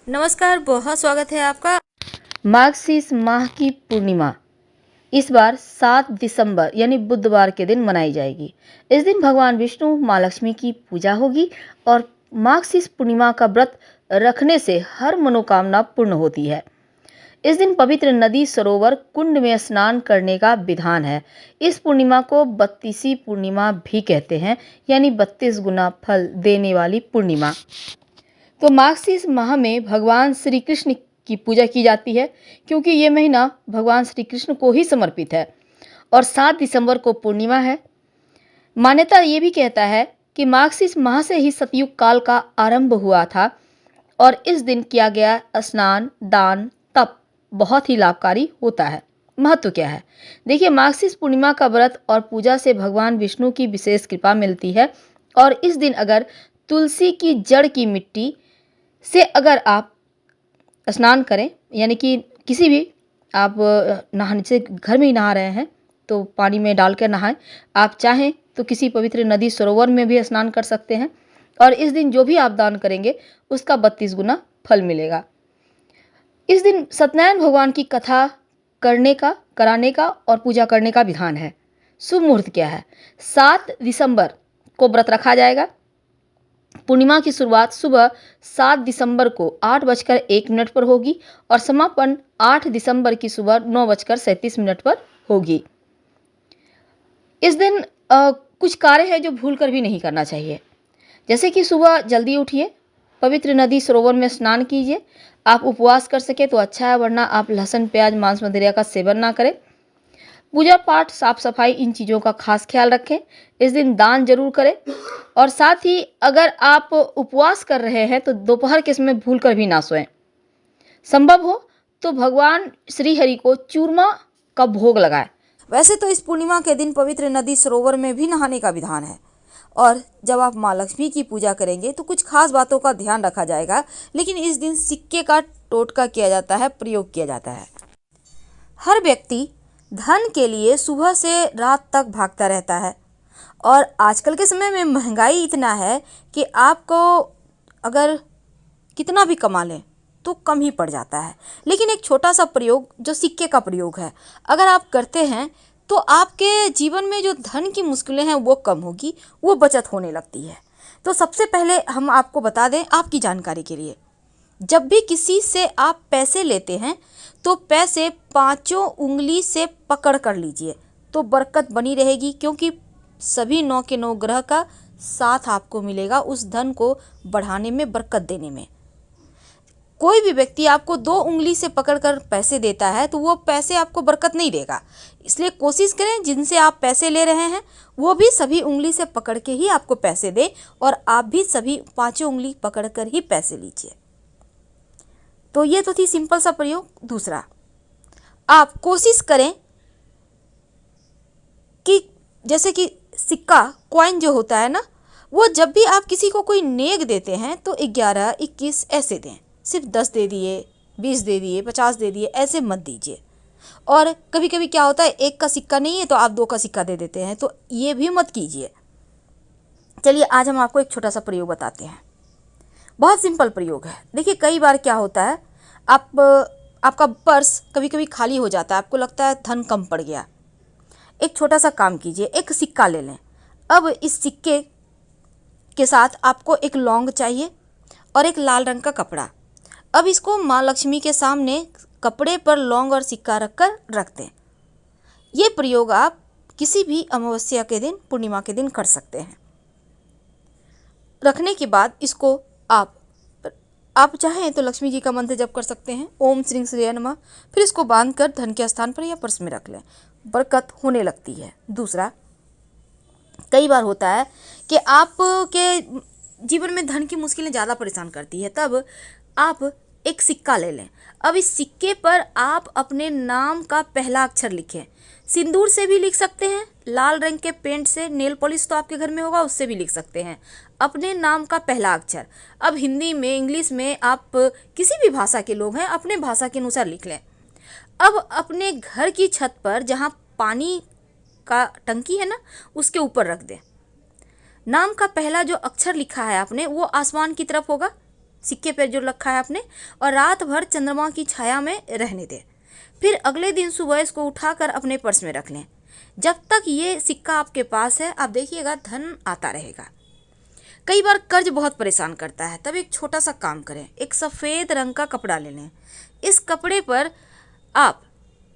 नमस्कार, बहुत स्वागत है आपका। मार्गशीर्ष माह की पूर्णिमा इस बार 7 दिसंबर यानी बुधवार के दिन मनाई जाएगी। इस दिन भगवान विष्णु माँ लक्ष्मी की पूजा होगी और मार्गशीर्ष पूर्णिमा का व्रत रखने से हर मनोकामना पूर्ण होती है। इस दिन पवित्र नदी, सरोवर, कुंड में स्नान करने का विधान है। इस पूर्णिमा को 32वीं पूर्णिमा भी कहते हैं, यानी 32 गुना फल देने वाली पूर्णिमा। तो मार्गशीर्ष माह में भगवान श्री कृष्ण की पूजा की जाती है, क्योंकि ये महीना भगवान श्री कृष्ण को ही समर्पित है और 7 दिसंबर को पूर्णिमा है। मान्यता ये भी कहता है कि मार्गशीर्ष माह से ही सतयुग काल का आरंभ हुआ था और इस दिन किया गया स्नान, दान, तप बहुत ही लाभकारी होता है। महत्व क्या है? देखिए, मार्गशीर्ष पूर्णिमा का व्रत और पूजा से भगवान विष्णु की विशेष कृपा मिलती है और इस दिन अगर तुलसी की जड़ की मिट्टी से अगर आप स्नान करें, यानी कि किसी भी आप नहाने से घर में ही नहा रहे हैं तो पानी में डालकर नहाएं। आप चाहें तो किसी पवित्र नदी, सरोवर में भी स्नान कर सकते हैं और इस दिन जो भी आप दान करेंगे उसका 32 गुना फल मिलेगा। इस दिन सत्यनारायण भगवान की कथा कराने का और पूजा करने का विधान है। शुभ मुहूर्त क्या है? 7 दिसंबर को व्रत रखा जाएगा। पूर्णिमा की शुरुआत सुबह 7 दिसंबर को 8:01 पर होगी और समापन 8 दिसंबर की सुबह 9:37 पर होगी। इस दिन कुछ कार्य है जो भूलकर भी नहीं करना चाहिए, जैसे कि सुबह जल्दी उठिए, पवित्र नदी, सरोवर में स्नान कीजिए। आप उपवास कर सके तो अच्छा है, वरना आप लहसुन, प्याज, मांस मदिरा का सेवन ना करें। पूजा पाठ, साफ सफाई, इन चीज़ों का खास ख्याल रखें। इस दिन दान जरूर करें और साथ ही अगर आप उपवास कर रहे हैं तो दोपहर के समय भूलकर भी ना सोएं। संभव हो तो भगवान श्री हरि को चूरमा का भोग लगाएं। वैसे तो इस पूर्णिमा के दिन पवित्र नदी, सरोवर में भी नहाने का विधान है और जब आप माँ लक्ष्मी की पूजा करेंगे तो कुछ खास बातों का ध्यान रखा जाएगा। लेकिन इस दिन सिक्के का टोटका किया जाता है, प्रयोग किया जाता है। हर व्यक्ति धन के लिए सुबह से रात तक भागता रहता है और आजकल के समय में महंगाई इतना है कि आपको अगर कितना भी कमा लें तो कम ही पड़ जाता है। लेकिन एक छोटा सा प्रयोग जो सिक्के का प्रयोग है, अगर आप करते हैं तो आपके जीवन में जो धन की मुश्किलें हैं वो कम होगी, वो बचत होने लगती है। तो सबसे पहले हम आपको बता दें आपकी जानकारी के लिए, जब भी किसी से आप पैसे लेते हैं तो पैसे पांचों उंगली से पकड़ कर लीजिए तो बरकत बनी रहेगी, क्योंकि सभी 9 के 9 ग्रह का साथ आपको मिलेगा उस धन को बढ़ाने में, बरकत देने में। कोई भी व्यक्ति आपको 2 उंगली से पकड़कर पैसे देता है तो वो पैसे आपको बरकत नहीं देगा। इसलिए कोशिश करें जिनसे आप पैसे ले रहे हैं वो भी सभी उंगली से पकड़ के ही आपको पैसे दे और आप भी सभी पांचों उंगली पकड़कर ही पैसे लीजिए। तो ये तो थी सिंपल सा प्रयोग। दूसरा, आप कोशिश करें कि जैसे कि सिक्का, कॉइन जो होता है ना, वो जब भी आप किसी को कोई नेक देते हैं तो 11, 21 ऐसे दें। सिर्फ 10 दे दिए, 20 दे दिए, 50 दे दिए, ऐसे मत दीजिए। और कभी कभी क्या होता है, एक का सिक्का नहीं है तो आप 2 का सिक्का दे देते हैं, तो ये भी मत कीजिए। चलिए आज हम आपको एक छोटा सा प्रयोग बताते हैं। बहुत सिंपल प्रयोग है। देखिए, कई बार क्या होता है, आपका पर्स कभी कभी खाली हो जाता है, आपको लगता है धन कम पड़ गया। एक छोटा सा काम कीजिए, एक सिक्का ले लें। अब इस सिक्के के साथ आपको एक लौंग चाहिए और एक लाल रंग का कपड़ा। अब इसको माँ लक्ष्मी के सामने कपड़े पर लौंग और सिक्का रखकर रख दें। ये प्रयोग आप किसी भी अमावस्या के दिन, पूर्णिमा के दिन कर सकते हैं। रखने के बाद इसको आप चाहें तो लक्ष्मी जी का मंत्र जप कर सकते हैं, ओम श्री श्रेय नमः। फिर इसको बांध कर धन के स्थान पर या पर्स में रख लें, बरकत होने लगती है। दूसरा, कई बार होता है कि आपके जीवन में धन की मुश्किलें ज़्यादा परेशान करती है, तब आप एक सिक्का ले लें। अब इस सिक्के पर आप अपने नाम का पहला अक्षर लिखें। सिंदूर से भी लिख सकते हैं, लाल रंग के पेंट से, नेल पॉलिश तो आपके घर में होगा उससे भी लिख सकते हैं अपने नाम का पहला अक्षर। अब हिंदी में, इंग्लिश में, आप किसी भी भाषा के लोग हैं अपने भाषा के अनुसार लिख लें। अब अपने घर की छत पर जहाँ पानी का टंकी है ना, उसके ऊपर रख दें। नाम का पहला जो अक्षर लिखा है आपने वो आसमान की तरफ होगा सिक्के पर जो रखा है आपने, और रात भर चंद्रमा की छाया में रहने दें। फिर अगले दिन सुबह इसको उठाकर अपने पर्स में रख लें। जब तक ये सिक्का आपके पास है, आप देखिएगा धन आता रहेगा। कई बार कर्ज बहुत परेशान करता है, तब एक छोटा सा काम करें, एक सफ़ेद रंग का कपड़ा ले लें। इस कपड़े पर आप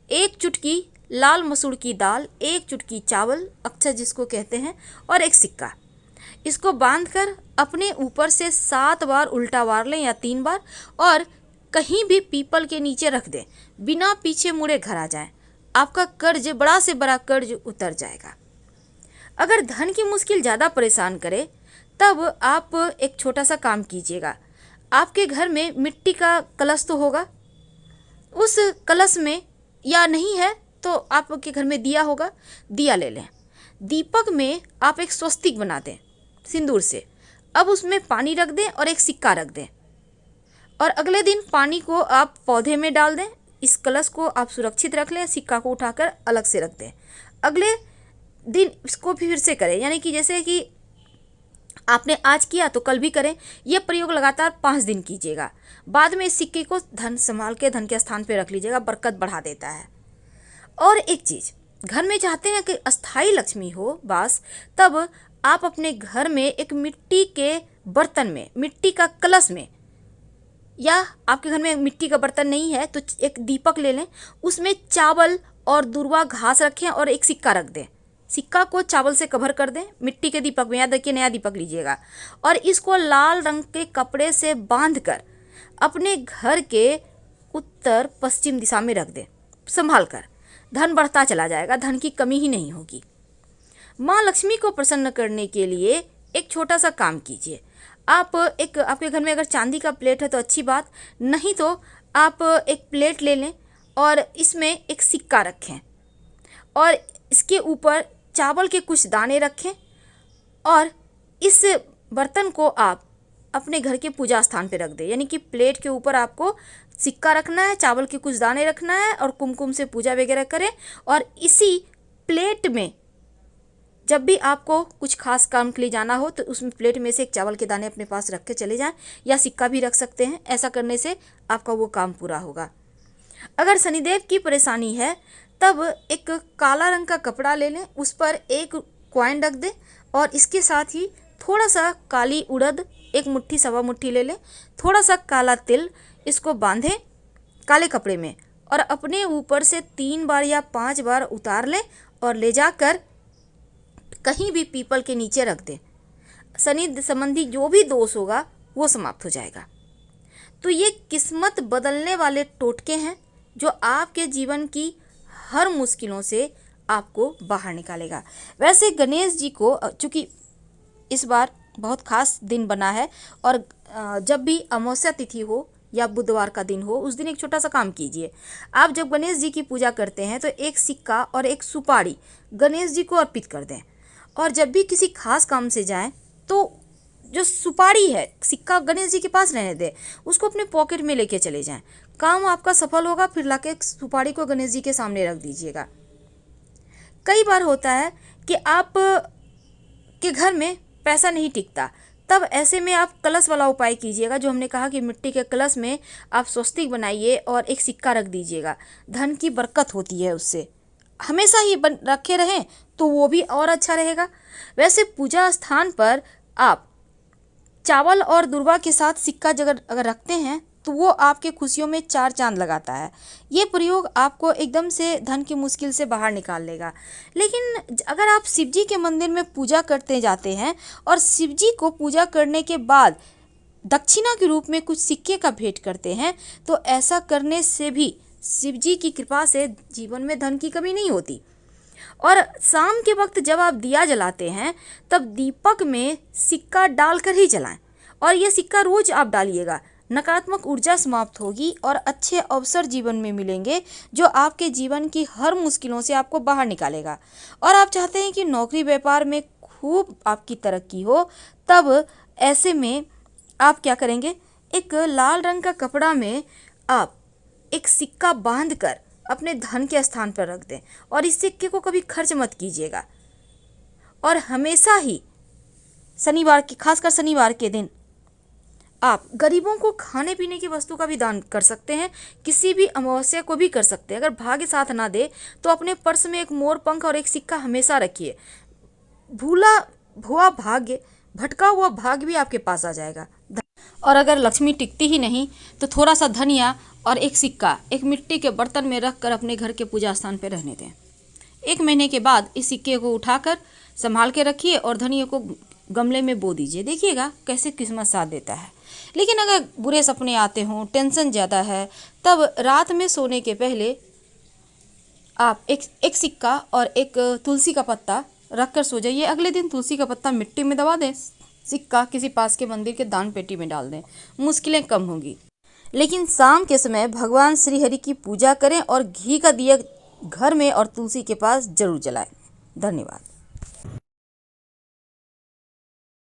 एक चुटकी लाल मसूर की दाल, एक चुटकी चावल, अक्षत जिसको कहते हैं, और एक सिक्का, इसको बांधकर अपने ऊपर से 7 बार उल्टा वार लें या 3 बार, और कहीं भी पीपल के नीचे रख दें। बिना पीछे मुड़े घर आ जाएं। आपका कर्ज, बड़ा से बड़ा कर्ज उतर जाएगा। अगर धन की मुश्किल ज़्यादा परेशान करे, तब आप एक छोटा सा काम कीजिएगा। आपके घर में मिट्टी का कलश तो होगा, उस कलश में, या नहीं है तो आपके घर में दिया होगा, दिया ले लें। दीपक में आप एक स्वस्तिक बना दें सिंदूर से। अब उसमें पानी रख दें और एक सिक्का रख दें, और अगले दिन पानी को आप पौधे में डाल दें। इस कलश को आप सुरक्षित रख लें, सिक्का को उठाकर अलग से रख दें। अगले दिन इसको भी फिर से करें, यानी कि जैसे कि आपने आज किया तो कल भी करें। यह प्रयोग लगातार 5 दिन कीजिएगा। बाद में इस सिक्के को धन संभाल के धन के स्थान पर रख लीजिएगा, बरकत बढ़ा देता है। और एक चीज़, घर में चाहते हैं कि अस्थाई लक्ष्मी हो वास, तब आप अपने घर में एक मिट्टी के बर्तन में, मिट्टी का कलश में, या आपके घर में मिट्टी का बर्तन नहीं है तो एक दीपक ले लें, उसमें चावल और दूर्वा घास रखें और एक सिक्का रख दें। सिक्का को चावल से कवर कर दें मिट्टी के दीपक में, याद रखिए नया दीपक लीजिएगा, और इसको लाल रंग के कपड़े से बांधकर अपने घर के उत्तर पश्चिम दिशा में रख दें संभाल कर। धन बढ़ता चला जाएगा, धन की कमी ही नहीं होगी। माँ लक्ष्मी को प्रसन्न करने के लिए एक छोटा सा काम कीजिए। आप आपके घर में अगर चांदी का प्लेट है तो अच्छी बात, नहीं तो आप एक प्लेट ले लें और इसमें एक सिक्का रखें, और इसके ऊपर चावल के कुछ दाने रखें, और इस बर्तन को आप अपने घर के पूजा स्थान पे रख दें। यानी कि प्लेट के ऊपर आपको सिक्का रखना है, चावल के कुछ दाने रखना है, और कुमकुम से पूजा वगैरह करें। और इसी प्लेट में जब भी आपको कुछ खास काम के लिए जाना हो तो उसमें प्लेट में से एक चावल के दाने अपने पास रख के चले जाएं, या सिक्का भी रख सकते हैं। ऐसा करने से आपका वो काम पूरा होगा। अगर शनिदेव की परेशानी है, तब एक काला रंग का कपड़ा ले लें, उस पर एक कॉइन रख दें, और इसके साथ ही थोड़ा सा काली उड़द, एक मुट्ठी सवा मुट्ठी ले लें, थोड़ा सा काला तिल, इसको बांधें काले कपड़े में, और अपने ऊपर से 3 बार या 5 बार उतार लें और ले जाकर कहीं भी पीपल के नीचे रख दें। शनि संबंधी जो भी दोष होगा वो समाप्त हो जाएगा। तो ये किस्मत बदलने वाले टोटके हैं जो आपके जीवन की हर मुश्किलों से आपको बाहर निकालेगा। वैसे गणेश जी को, चूँकि इस बार बहुत खास दिन बना है, और जब भी अमावस्या तिथि हो या बुधवार का दिन हो, उस दिन एक छोटा सा काम कीजिए। आप जब गणेश जी की पूजा करते हैं तो एक सिक्का और एक सुपारी गणेश जी को अर्पित कर दें, और जब भी किसी खास काम से जाएं तो जो सुपारी है, सिक्का गणेश जी के पास रहने दें, उसको अपने पॉकेट में लेके चले जाएं। काम आपका सफल होगा। फिर लाके सुपारी को गणेश जी के सामने रख दीजिएगा। कई बार होता है कि आप के घर में पैसा नहीं टिकता, तब ऐसे में आप कलश वाला उपाय कीजिएगा, जो हमने कहा कि मिट्टी के कलश में आप स्वस्तिक बनाइए और एक सिक्का रख दीजिएगा। धन की बरकत होती है उससे। हमेशा ही रखे रहें तो वो भी और अच्छा रहेगा। वैसे पूजा स्थान पर आप चावल और दूर्वा के साथ सिक्का अगर रखते हैं तो वो आपके खुशियों में 4 चांद लगाता है। ये प्रयोग आपको एकदम से धन की मुश्किल से बाहर निकाल लेगा। लेकिन अगर आप शिव जी के मंदिर में पूजा करते जाते हैं और शिव जी को पूजा करने के बाद दक्षिणा के रूप में कुछ सिक्के का भेंट करते हैं, तो ऐसा करने से भी शिव जी की कृपा से जीवन में धन की कमी नहीं होती। और शाम के वक्त जब आप दिया जलाते हैं, तब दीपक में सिक्का डालकर ही जलाएं, और ये सिक्का रोज आप डालिएगा। नकारात्मक ऊर्जा समाप्त होगी और अच्छे अवसर जीवन में मिलेंगे, जो आपके जीवन की हर मुश्किलों से आपको बाहर निकालेगा। और आप चाहते हैं कि नौकरी व्यापार में खूब आपकी तरक्की हो, तब ऐसे में आप क्या करेंगे, एक लाल रंग का कपड़ा में आप एक सिक्का बांधकर अपने धन के स्थान पर रख दें, और इस सिक्के को कभी खर्च मत कीजिएगा। और हमेशा ही शनिवार के, खासकर शनिवार के दिन आप गरीबों को खाने पीने की वस्तु का भी दान कर सकते हैं, किसी भी अमावस्या को भी कर सकते हैं। अगर भाग्य साथ ना दे तो अपने पर्स में एक मोर पंख और एक सिक्का हमेशा रखिए। भूला भुआ भाग्य, भटका हुआ भाग्य भी आपके पास आ जाएगा। और अगर लक्ष्मी टिकती ही नहीं तो थोड़ा सा धनिया और एक सिक्का एक मिट्टी के बर्तन में रख कर अपने घर के पूजा स्थान पर रहने दें। 1 महीने के बाद इस सिक्के को उठाकर संभाल के रखिए और धनिया को गमले में बो दीजिए। देखिएगा कैसे किस्मत साथ देता है। लेकिन अगर बुरे सपने आते हों, टेंशन ज़्यादा है, तब रात में सोने के पहले आप एक सिक्का और एक तुलसी का पत्ता रख कर सो जाइए। अगले दिन तुलसी का पत्ता मिट्टी में दबा दें, सिक्का किसी पास के मंदिर के दान पेटी में डाल दें, मुश्किलें कम होंगी। लेकिन शाम के समय भगवान श्री हरि की पूजा करें और घी का दिया घर में और तुलसी के पास जरूर जलाएं। धन्यवाद।